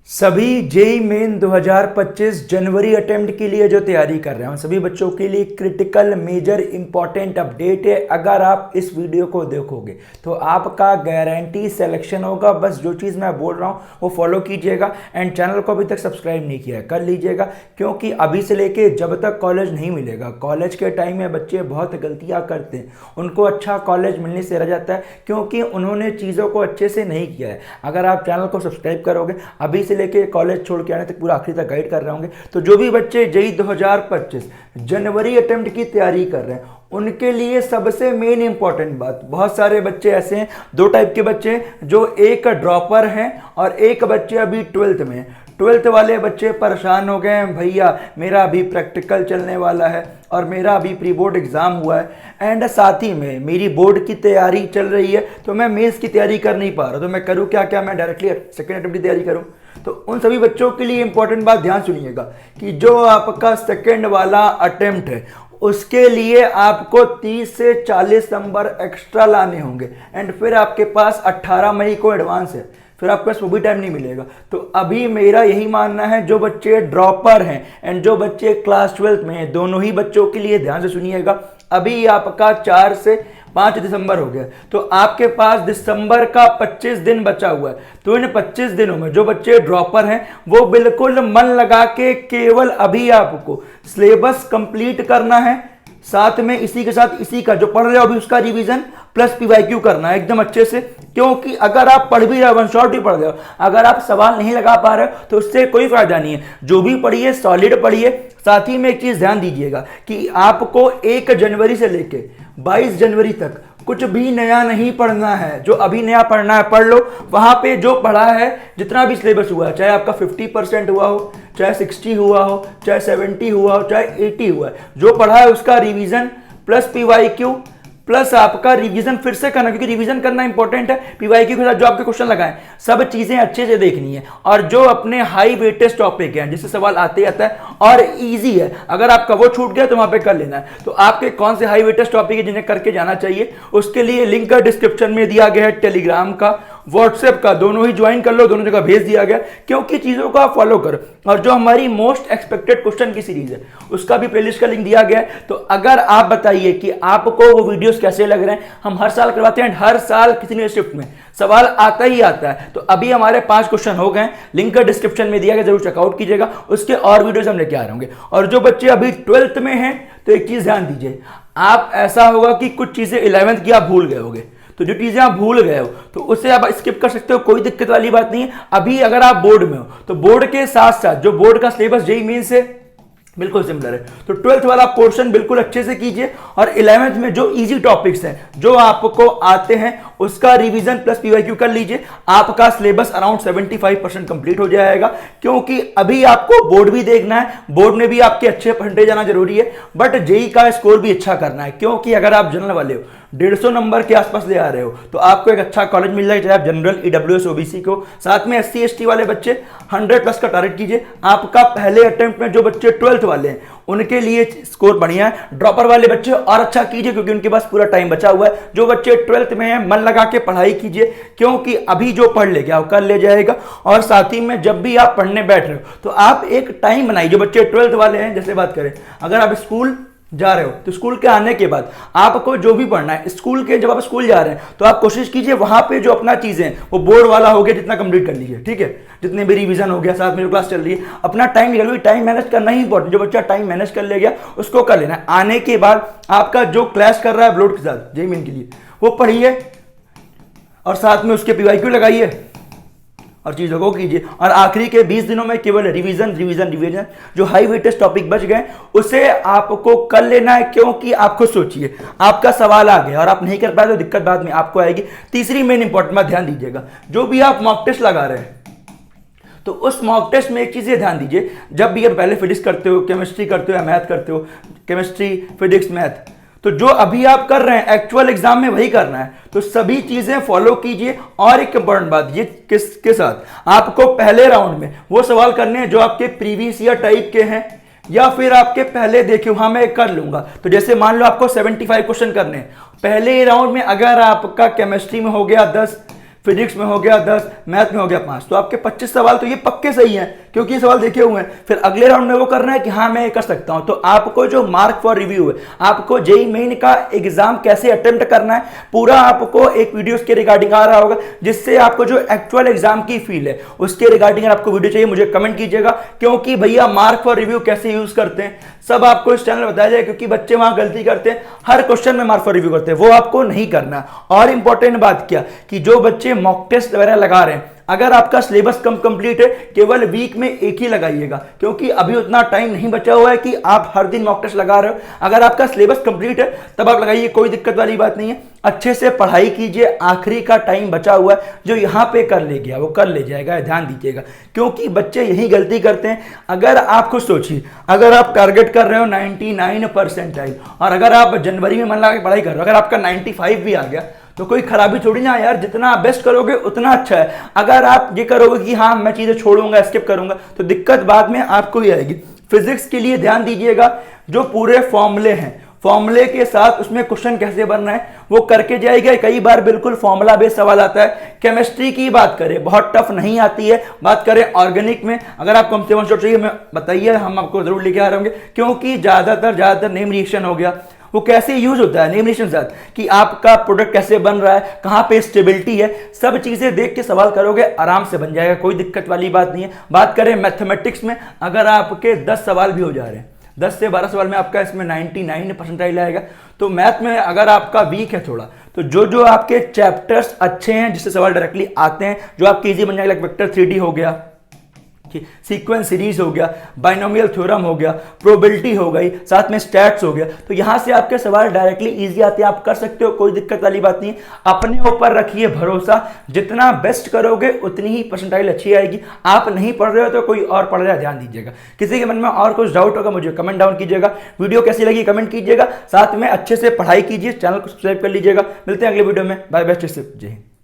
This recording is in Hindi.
सभी जेई मेन 2025 जनवरी अटेम्प्ट के लिए जो तैयारी कर रहे हैं सभी बच्चों के लिए क्रिटिकल मेजर इंपॉर्टेंट अपडेट है। अगर आप इस वीडियो को देखोगे तो आपका गारंटी सिलेक्शन होगा। बस जो चीज़ मैं बोल रहा हूँ वो फॉलो कीजिएगा एंड चैनल को अभी तक सब्सक्राइब नहीं किया है कर लीजिएगा, क्योंकि अभी से लेके जब तक कॉलेज नहीं मिलेगा, कॉलेज के टाइम में बच्चे बहुत गलतियाँ करते हैं, उनको अच्छा कॉलेज मिलने से रह जाता है क्योंकि उन्होंने चीज़ों को अच्छे से नहीं किया है। अगर आप चैनल को सब्सक्राइब करोगे, अभी से लेके कॉलेज छोड़ के आने तक पूरा आखिरी तक गाइड कर रहे होंगे, तो जो भी बच्चे जेई 2025 जनवरी अटेम्प्ट की तैयारी कर रहे हैं उनके लिए सबसे मेन इंपॉर्टेंट बात, बहुत सारे बच्चे ऐसे हैं, दो टाइप के बच्चे जो एक ड्रॉपर हैं और एक बच्चे अभी 12th में हैं। 12th वाले बच्चे परेशान हो गए हैं, भैया मेरा अभी प्रैक्टिकल चलने वाला है और मेरा अभी प्री बोर्ड एग्ज़ाम हुआ है एंड साथ ही में मेरी बोर्ड की तैयारी चल रही है, तो मैं मेंस की तैयारी कर नहीं पा रहा, तो मैं करूँ क्या मैं डायरेक्टली सेकेंड अटेम्प्ट की तैयारी करूँ। तो उन सभी बच्चों के लिए इंपॉर्टेंट बात ध्यान सुनिएगा कि जो आपका सेकेंड वाला अटेम्प्ट है उसके लिए आपको 30 से 40 नंबर एक्स्ट्रा लाने होंगे एंड फिर आपके पास 18 मई को एडवांस है, फिर आपके पास वो भी टाइम नहीं मिलेगा। तो अभी मेरा यही मानना है, जो बच्चे ड्रॉपर हैं एंड जो बच्चे क्लास 12th में हैं, दोनों ही बच्चों के लिए ध्यान से सुनिएगा। अभी आपका 4 से 5 दिसंबर हो गया, तो आपके पास दिसंबर का 25 दिन बचा हुआ है। तो इन 25 दिनों में जो बच्चे ड्रॉपर हैं वो बिल्कुल मन लगा के केवल अभी आपको सिलेबस कंप्लीट करना है, साथ में इसी के साथ इसी का जो पढ़ रहे हो अभी उसका रिवीजन प्लस पीवाईक्यू करना है एकदम अच्छे से। क्योंकि अगर आप पढ़ भी रहे हो, वन शॉट भी पढ़ रहे हो, अगर आप सवाल नहीं लगा पा रहे हो तो उससे कोई फायदा नहीं है। जो भी पढ़िए सॉलिड पढ़िए। साथ ही में एक चीज ध्यान दीजिएगा कि आपको 1 जनवरी से लेके 22 जनवरी तक कुछ भी नया नहीं पढ़ना है। जो अभी नया पढ़ना है पढ़ लो, वहां पे जो पढ़ा है जितना भी सिलेबस हुआ है, चाहे आपका 50% हुआ हो, चाहे 60 हुआ हो, चाहे 70 हुआ हो, चाहे 80 हुआ है, जो पढ़ा है उसका रिवीजन प्लस पीवाईक्यू प्लस आपका रिवीजन फिर से करना, क्योंकि रिवीजन करना इंपॉर्टेंट है। पीवाईक्यू के साथ जो आपके क्वेश्चन लगाए सब चीजें अच्छे से देखनी है और जो अपने हाई वेटेज टॉपिक हैं जिससे सवाल आते ही आता है और इजी है, अगर आपका वो छूट गया तो वहां पे कर लेना है। तो आपके कौन से हाई वेटेज टॉपिक है जिन्हें करके जाना चाहिए, उसके लिए लिंक डिस्क्रिप्शन में दिया गया है, टेलीग्राम का व्हाट्सएप का, दोनों ही ज्वाइन कर लो, दोनों जगह भेज दिया गया, क्योंकि चीजों को आप फॉलो करो। और जो हमारी मोस्ट एक्सपेक्टेड क्वेश्चन की सीरीज है उसका भी प्लेलिस्ट का लिंक दिया गया है। तो अगर आप बताइए कि आपको वो वीडियोस कैसे लग रहे हैं, हम हर साल करवाते हैं, हर साल किसी न शिफ्ट में सवाल आता ही आता है। तो अभी हमारे 5 क्वेश्चन हो गए, लिंक डिस्क्रिप्शन में दिया गया, जरूर चेकआउट कीजिएगा, उसके और वीडियोस हम लेके आ रहे होंगे। और जो बच्चे अभी 12th में हैं तो एक चीज ध्यान दीजिए, आप ऐसा होगा कि कुछ चीजें 11th की आप भूल गए होगे, तो जो चीजें आप भूल गए हो तो उसे आप स्किप कर सकते हो, कोई दिक्कत वाली बात नहीं है। अभी अगर आप बोर्ड में हो तो बोर्ड के साथ साथ जो बोर्ड का सिलेबस जेईई मेंस से बिल्कुल सिमिलर है, तो 12th वाला पोर्शन बिल्कुल अच्छे से कीजिए और 11th में जो इजी टॉपिक्स हैं जो आपको आते हैं उसका रिवीजन प्लस पीवाईक्यू कर लीजिए। आपका सिलेबस अराउंड 75% कंप्लीट हो जाएगा, क्योंकि अभी आपको बोर्ड भी देखना है, बोर्ड में भी आपके अच्छे परसेंटेज आना जरूरी है, बट जेईई का स्कोर भी अच्छा करना है। क्योंकि अगर आप जनरल वाले हो 150 नंबर के आसपास ले आ रहे हो तो आपको एक अच्छा कॉलेज मिल जाएगा, चाहे आप जनरल ईडब्ल्यूएस ओबीसी को, साथ में एससी एसटी वाले बच्चे 100+ का टारगेट कीजिए। आपका पहले अटेम्प्ट में जो बच्चे 12th वाले हैं उनके लिए स्कोर बढ़िया है, ड्रॉपर वाले बच्चे और अच्छा कीजिए क्योंकि उनके पास पूरा टाइम बचा हुआ है। जो बच्चे 12th में हैं मन लगा के पढ़ाई कीजिए, क्योंकि अभी जो पढ़ ले गया वो कल ले जाएगा। और साथ ही में जब भी आप पढ़ने बैठ रहे हो तो आप एक टाइम बनाइए। जो बच्चे 12th वाले हैं, जैसे बात करें, अगर आप स्कूल जा रहे हो तो स्कूल के आने के बाद आपको जो भी पढ़ना है, स्कूल के जब आप स्कूल जा रहे हैं तो आप कोशिश कीजिए वहां पे जो अपना चीजें वो बोर्ड वाला हो गया जितना कंप्लीट कर लीजिए, ठीक है, जितने भी रिवीजन हो गया, साथ में जो क्लास चल रही है, अपना टाइम निकाल लो। टाइम मैनेज करना ही इंपॉर्टेंट, जो बच्चा टाइम मैनेज कर ले गया उसको कर लेना है। आने के बाद आपका जो क्लास कर रहा है बोर्ड के साथ जेईई मेन के लिए वो पढ़िए और साथ में उसके पीवाईक्यू लगाइए और चीज़ों को कीजिए। और आखिरी के 20 दिनों में केवल रिवीजन रिवीजन रिवीजन, जो हाई वेटेज टॉपिक बच गए उसे आपको कर लेना है। क्योंकि आप खुद सोचिए, आपका सवाल आ गया और आप नहीं कर पाए तो दिक्कत बाद में आपको आएगी। तीसरी मेन इंपॉर्टेंट बात ध्यान दीजिएगा, जो भी आप मॉक टेस्ट लगा रहे हैं तो उस मॉक टेस्ट में एक चीज़ ये ध्यान दीजिए, जब भी आप पहले फिजिक्स करते हो, केमिस्ट्री करते हो या मैथ करते हो, केमिस्ट्री फिजिक्स मैथ, तो जो अभी आप कर रहे हैं एक्चुअल एग्जाम में वही करना है। तो सभी चीजें फॉलो कीजिए। और एक इंपॉर्टेंट बात, ये किसके साथ, आपको पहले राउंड में वो सवाल करने हैं जो आपके प्रीवियस ईयर टाइप के हैं या फिर आपके पहले देखे, हाँ मैं कर लूंगा। तो जैसे मान लो आपको 75 क्वेश्चन करने हैं, पहले राउंड में अगर आपका केमिस्ट्री में हो गया 10, फिजिक्स में हो गया 10, मैथ में हो गया 5। तो आपके 25 सवाल तो ये पक्के सही हैं क्योंकि ये सवाल देखे हुए हैं। फिर अगले राउंड में वो करना है कि हाँ मैं ये कर सकता हूं। तो आपको जो मार्क फॉर रिव्यू है, आपको जेईई मेन का एग्जाम कैसे अटेम्प्ट करना है, पूरा आपको एक वीडियो के रिगार्डिंग आ रहा होगा, जिससे आपको जो एक्चुअल एग्जाम की फील है उसके रिगार्डिंग आपको वीडियो चाहिए मुझे कमेंट कीजिएगा। क्योंकि भैया मार्क फॉर रिव्यू कैसे यूज करते हैं सब आपको इस चैनल में बताया जाए, क्योंकि बच्चे वहां गलती करते हैं, हर क्वेश्चन में मार्क फॉर रिव्यू करते हैं, वो आपको नहीं करना। और इंपॉर्टेंट बात क्या कि जो बच्चे मॉक टेस्ट वगैरह लगा रहे हैं, अगर आपका सिलेबस कम कंप्लीट है केवल वीक में एक ही लगाइएगा, क्योंकि अभी उतना टाइम नहीं बचा हुआ है कि आप हर दिन मॉक टेस्ट लगा रहे हो। अगर आपका सिलेबस कंप्लीट है तब आप लगाइए, कोई दिक्कत वाली बात नहीं है। अच्छे से पढ़ाई कीजिए, आखिरी का टाइम बचा हुआ है, जो यहां पे कर ले गया वो कर ले जाएगा, ध्यान दीजिएगा, क्योंकि बच्चे यही गलती करते हैं। अगर आप खुद सोचिए, अगर आप टारगेट कर रहे हो 99 परसेंटाइल और अगर आप जनवरी में मन लगा के पढ़ाई कर रहे हो, अगर आपका 95 भी आ गया तो कोई खराबी थोड़ी ना यार, जितना आप बेस्ट करोगे उतना अच्छा है। अगर आप ये करोगे कि हाँ मैं चीजें छोड़ूंगा, स्किप करूंगा, तो दिक्कत बाद में आपको ही आएगी। फिजिक्स के लिए ध्यान दीजिएगा, जो पूरे फॉर्मूले हैं, फॉर्मूले के साथ उसमें क्वेश्चन कैसे बनना है वो करके जाएगा। कई बार बिल्कुल फॉर्मूला बेस्ड सवाल आता है। केमिस्ट्री की बात करें बहुत टफ नहीं आती है। बात करें ऑर्गेनिक में, अगर आपको हमसे वन शॉट चाहिए मैं बताइए, हम आपको जरूर लेके आ रहे होंगे, क्योंकि ज्यादातर नेम रिएक्शन हो गया, वो कैसे यूज होता है नेम रिएक्शन साथ, कि आपका प्रोडक्ट कैसे बन रहा है, कहां पे स्टेबिलिटी है, सब चीजें देख के सवाल करोगे आराम से बन जाएगा, कोई दिक्कत वाली बात नहीं है। बात करें मैथमेटिक्स में, अगर आपके 10 सवाल भी हो जा रहे हैं, 10 से 12 सवाल में आपका इसमें 99 परसेंटाइल आएगा। तो मैथ में अगर आपका वीक है थोड़ा, तो जो आपके चैप्टर्स अच्छे हैं जिससे सवाल डायरेक्टली आते हैं, जो आपके इजी बन जाएगा, लाइक वेक्टर 3D हो गया, सीक्वेंस सीरीज हो गया, बाइनोमियल थ्योरम हो गया, प्रोबेबिलिटी हो गई, साथ में स्टैट्स हो गया, तो यहां से आपके सवाल डायरेक्टली इजी आते हैं, आप कर सकते हो, कोई दिक्कत वाली बात नहीं है। अपने ऊपर रखिए भरोसा, जितना बेस्ट करोगे उतनी ही परसेंटाइल अच्छी आएगी। आप नहीं पढ़ रहे हो तो कोई और पढ़ रहा है, ध्यान दीजिएगा। किसी के मन में और कुछ डाउट होगा मुझे कमेंट डाउन कीजिएगा, वीडियो कैसी लगी कमेंट कीजिएगा, साथ में अच्छे से पढ़ाई कीजिए, चैनल को सब्सक्राइब कर लीजिएगा। मिलते हैं अगले वीडियो में, बाय बाय, जय हिंद।